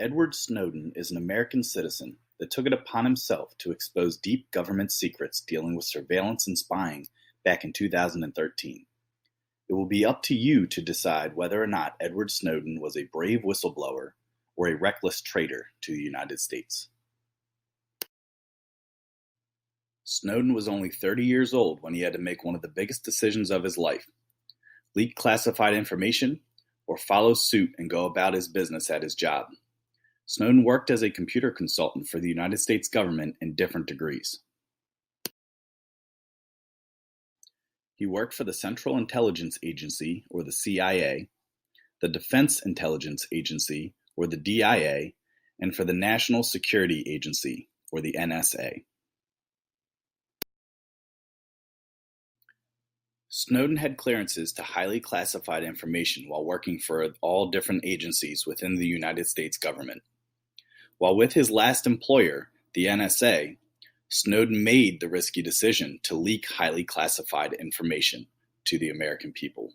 Edward Snowden is an American citizen that took it upon himself to expose deep government secrets dealing with surveillance and spying back in 2013. It will be up to you to decide whether or not Edward Snowden was a brave whistleblower or a reckless traitor to the United States. Snowden was only 30 years old when he had to make one of the biggest decisions of his life: leak classified information or follow suit and go about his business at his job. Snowden worked as a computer consultant for the United States government in different degrees. He worked for the Central Intelligence Agency, or the CIA, the Defense Intelligence Agency, or the DIA, and for the National Security Agency, or the NSA. Snowden had clearances to highly classified information while working for all different agencies within the United States government. While with his last employer, the NSA, Snowden made the risky decision to leak highly classified information to the American people.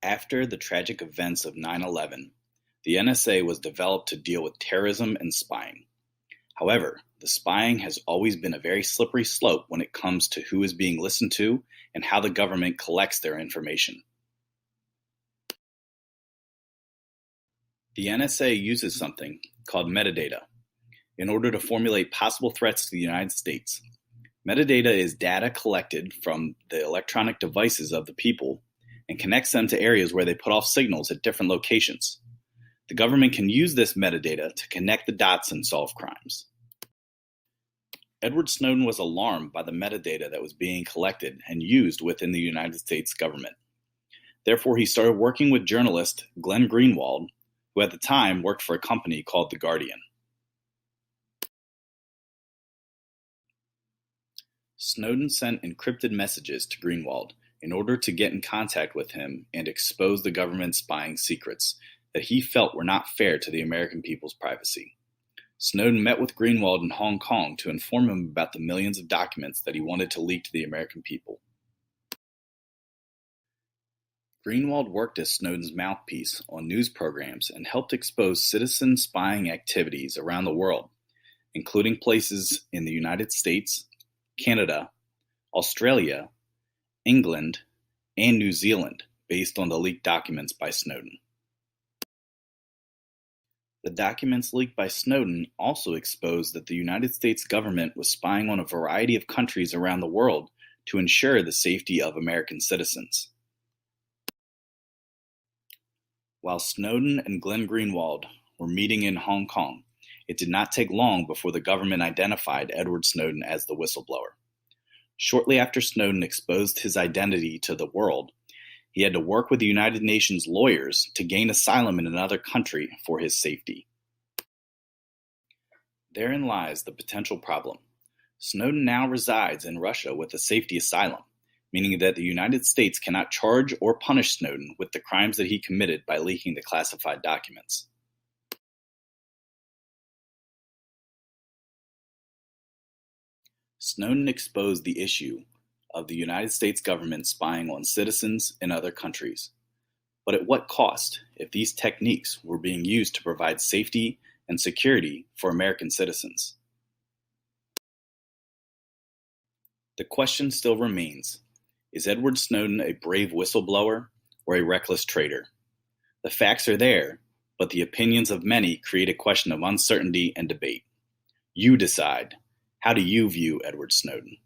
After the tragic events of 9/11, the NSA was developed to deal with terrorism and spying. However, the spying has always been a very slippery slope when it comes to who is being listened to and how the government collects their information. The NSA uses something called metadata in order to formulate possible threats to the United States. Metadata is data collected from the electronic devices of the people and connects them to areas where they put off signals at different locations. The government can use this metadata to connect the dots and solve crimes. Edward Snowden was alarmed by the metadata that was being collected and used within the United States government. Therefore, he started working with journalist Glenn Greenwald, who at the time worked for a company called The Guardian. Snowden sent encrypted messages to Greenwald in order to get in contact with him and expose the government's spying secrets that he felt were not fair to the American people's privacy. Snowden met with Greenwald in Hong Kong to inform him about the millions of documents that he wanted to leak to the American people. Greenwald worked as Snowden's mouthpiece on news programs and helped expose citizen spying activities around the world, including places in the United States, Canada, Australia, England, and New Zealand, based on the leaked documents by Snowden. The documents leaked by Snowden also exposed that the United States government was spying on a variety of countries around the world to ensure the safety of American citizens. While Snowden and Glenn Greenwald were meeting in Hong Kong, it did not take long before the government identified Edward Snowden as the whistleblower. Shortly after Snowden exposed his identity to the world, he had to work with the United Nations lawyers to gain asylum in another country for his safety. Therein lies the potential problem. Snowden now resides in Russia with a safety asylum, meaning that the United States cannot charge or punish Snowden with the crimes that he committed by leaking the classified documents. Snowden exposed the issue of the United States government spying on citizens in other countries. But at what cost if these techniques were being used to provide safety and security for American citizens? The question still remains: is Edward Snowden a brave whistleblower or a reckless traitor? The facts are there, but the opinions of many create a question of uncertainty and debate. You decide. How do you view Edward Snowden?